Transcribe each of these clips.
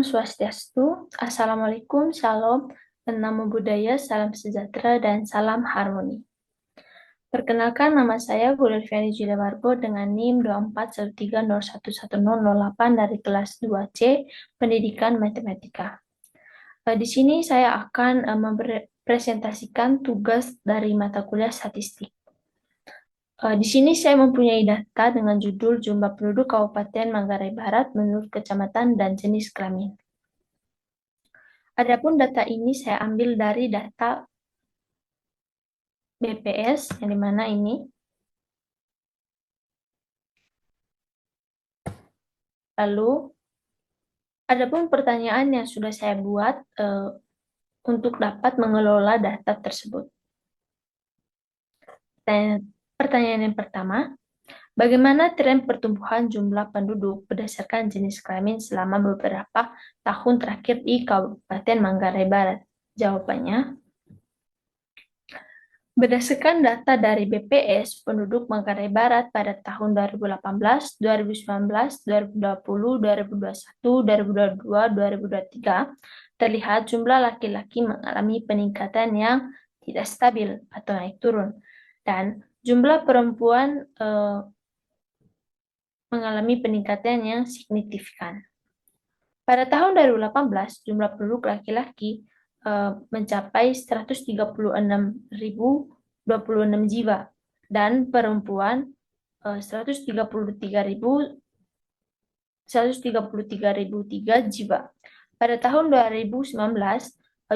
Swastiastu, Assalamualaikum, Shalom, Namo Buddhaya, Salam Sejahtera, dan Salam Harmoni. Perkenalkan, nama saya Guru Riviani Julia Wargo dengan NIM 2413011008 dari kelas 2C Pendidikan Matematika. Di sini saya akan mempresentasikan tugas dari mata kuliah statistik. Di sini saya mempunyai data dengan judul jumlah penduduk Kabupaten Manggarai Barat menurut kecamatan dan jenis kelamin. Adapun data ini saya ambil dari data BPS, yang dimana ini. Lalu, adapun pertanyaan yang sudah saya buat untuk dapat mengelola data tersebut. Pertanyaan yang pertama, bagaimana tren pertumbuhan jumlah penduduk berdasarkan jenis kelamin selama beberapa tahun terakhir di Kabupaten Manggarai Barat? Jawabannya, berdasarkan data dari BPS, penduduk Manggarai Barat pada tahun 2018, 2019, 2020, 2021, 2022, 2023, terlihat jumlah laki-laki mengalami peningkatan yang tidak stabil atau naik turun, dan jumlah perempuan mengalami peningkatan yang signifikan. Pada tahun 2018, jumlah penduduk laki-laki mencapai 136.026 jiwa dan perempuan 133.003 jiwa. Pada tahun 2019,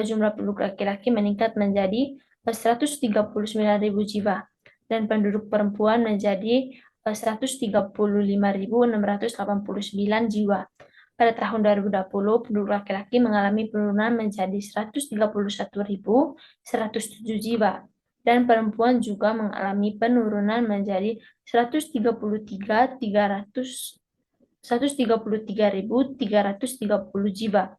jumlah penduduk laki-laki meningkat menjadi 139.000 jiwa dan penduduk perempuan menjadi 135.689 jiwa. Pada tahun 2020, penduduk laki-laki mengalami penurunan menjadi 131.107 jiwa, dan perempuan juga mengalami penurunan menjadi 133.330 jiwa.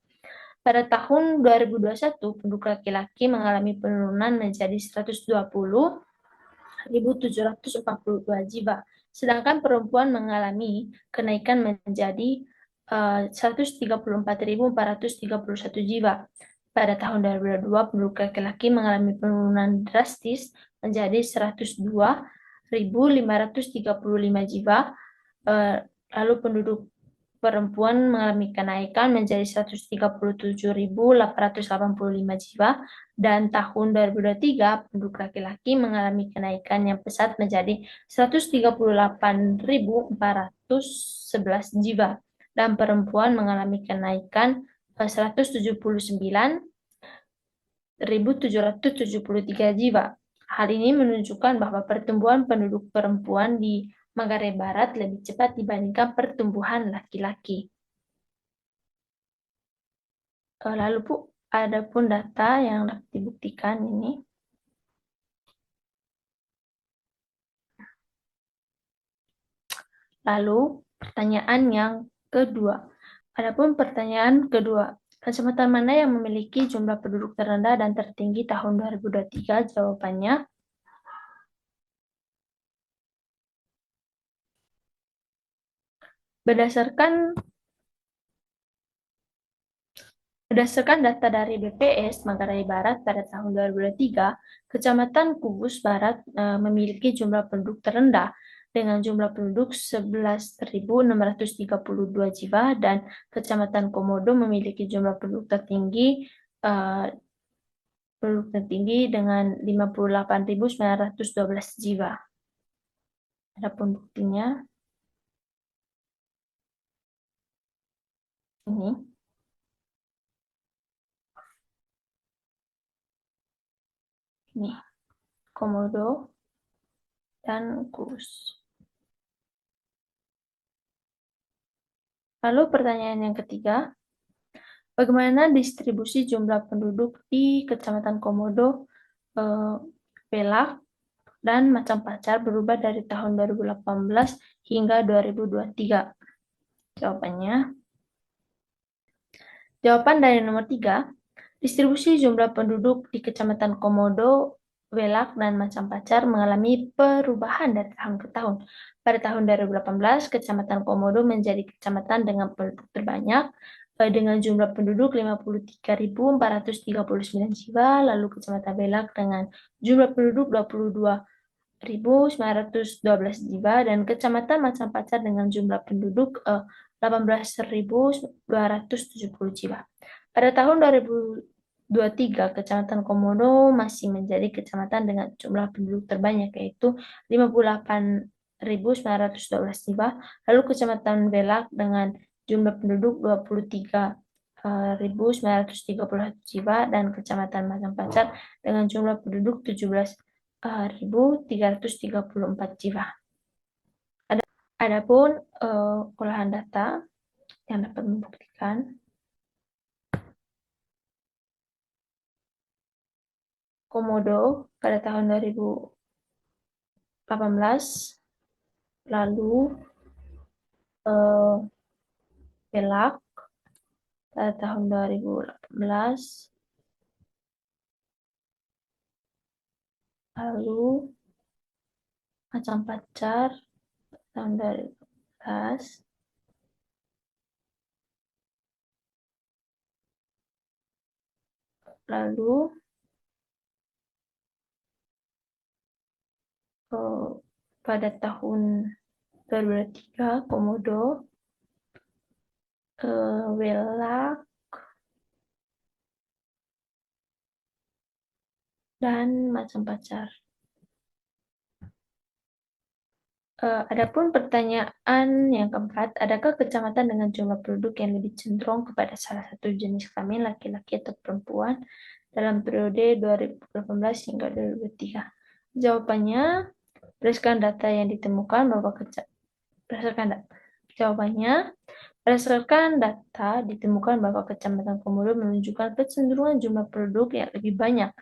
Pada tahun 2021, penduduk laki-laki mengalami penurunan menjadi 120.742 jiwa, sedangkan perempuan mengalami kenaikan menjadi 134.431 jiwa. Pada tahun 2022, penduduk laki-laki mengalami penurunan drastis menjadi 102.535 jiwa, lalu penduduk perempuan mengalami kenaikan menjadi 137.885 jiwa, dan tahun 2023 penduduk laki-laki mengalami kenaikan yang pesat menjadi 138.411 jiwa, dan perempuan mengalami kenaikan 179.773 jiwa. Hal ini menunjukkan bahwa pertumbuhan penduduk perempuan di Manggarai Barat lebih cepat dibandingkan pertumbuhan laki-laki. Lalu Bu, ada pun data yang dapat dibuktikan ini. Lalu pertanyaan yang kedua. Adapun pertanyaan kedua, kecamatan mana yang memiliki jumlah penduduk terendah dan tertinggi tahun 2023? Jawabannya, berdasarkan data dari BPS Manggarai Barat pada tahun 2023, Kecamatan Kudus Barat memiliki jumlah penduduk terendah dengan jumlah penduduk 11.632 jiwa, dan Kecamatan Komodo memiliki jumlah penduduk tertinggi dengan 58.912 jiwa. Adapun buktinya ini. Ini Komodo dan Kudus. Lalu pertanyaan yang ketiga, bagaimana distribusi jumlah penduduk di Kecamatan Komodo, Pelak, dan Macang Pacar berubah dari tahun 2018 hingga 2023? Jawabannya, jawaban dari nomor 3, distribusi jumlah penduduk di Kecamatan Komodo, Welak, dan Macang Pacar mengalami perubahan dari tahun ke tahun. Pada tahun 2018, Kecamatan Komodo menjadi kecamatan dengan penduduk terbanyak dengan jumlah penduduk 53.439 jiwa, lalu Kecamatan Belak dengan jumlah penduduk 22.912 jiwa, dan Kecamatan Macang Pacar dengan jumlah penduduk 18.270 jiwa. Pada tahun 2023, Kecamatan Komodo masih menjadi kecamatan dengan jumlah penduduk terbanyak, yaitu 58.912 jiwa, lalu Kecamatan Belak dengan jumlah penduduk 23.931 jiwa, dan Kecamatan Macang Pacar dengan jumlah penduduk 17.334 jiwa. Adapun olahan data yang dapat membuktikan Komodo pada tahun 2018, lalu Belak pada tahun 2018, lalu Macang Pacar tahun 2018, lalu pada tahun 2023 Komodo, Belak, dan Macang Pacar. Adapun pertanyaan yang keempat, adakah kecamatan dengan jumlah penduduk yang lebih cenderung kepada salah satu jenis kelamin, laki-laki atau perempuan, dalam periode 2018 hingga 2023? Jawabannya, berdasarkan data yang ditemukan bahwa Kecamatan Komodo menunjukkan kecenderungan jumlah penduduk yang lebih banyak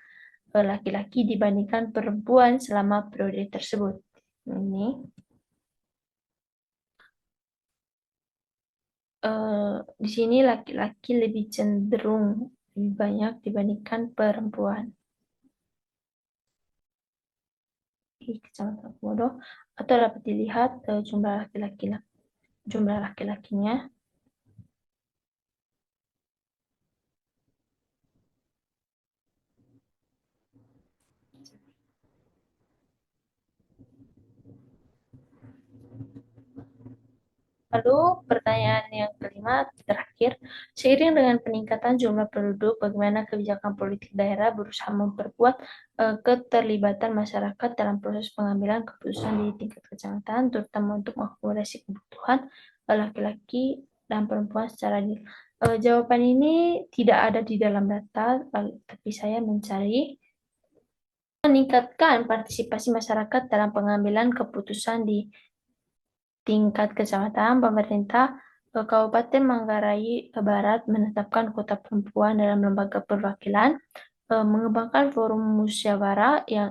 laki-laki dibandingkan perempuan selama periode tersebut. Ini di sini laki-laki lebih cenderung lebih banyak dibandingkan perempuan di Kecamatan Komodo, atau dapat dilihat jumlah laki-lakinya. Lalu pertanyaan yang kelima terakhir, seiring dengan peningkatan jumlah penduduk, bagaimana kebijakan politik daerah berusaha memperkuat keterlibatan masyarakat dalam proses pengambilan keputusan di tingkat kecamatan, terutama untuk mengakomodasi kebutuhan laki-laki dan perempuan secara adil? Jawaban ini tidak ada di dalam data, tapi saya mencari meningkatkan partisipasi masyarakat dalam pengambilan keputusan di tingkat kecamatan. Pemerintah Kabupaten Manggarai Barat menetapkan kota perempuan dalam lembaga perwakilan, mengembangkan forum musyawarah yang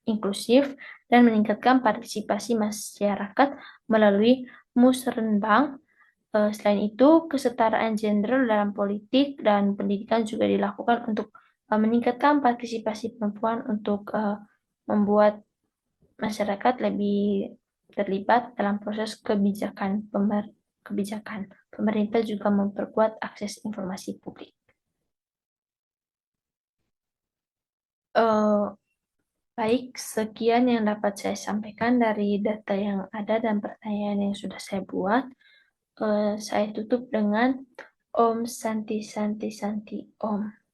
inklusif, dan meningkatkan partisipasi masyarakat melalui musrenbang. Selain itu, kesetaraan gender dalam politik dan pendidikan juga dilakukan untuk meningkatkan partisipasi perempuan untuk membuat masyarakat lebih terlibat dalam proses kebijakan. Pemerintah juga memperkuat akses informasi publik. Baik, sekian yang dapat saya sampaikan dari data yang ada dan pertanyaan yang sudah saya buat. Saya tutup dengan Om Santi Santi Santi Om.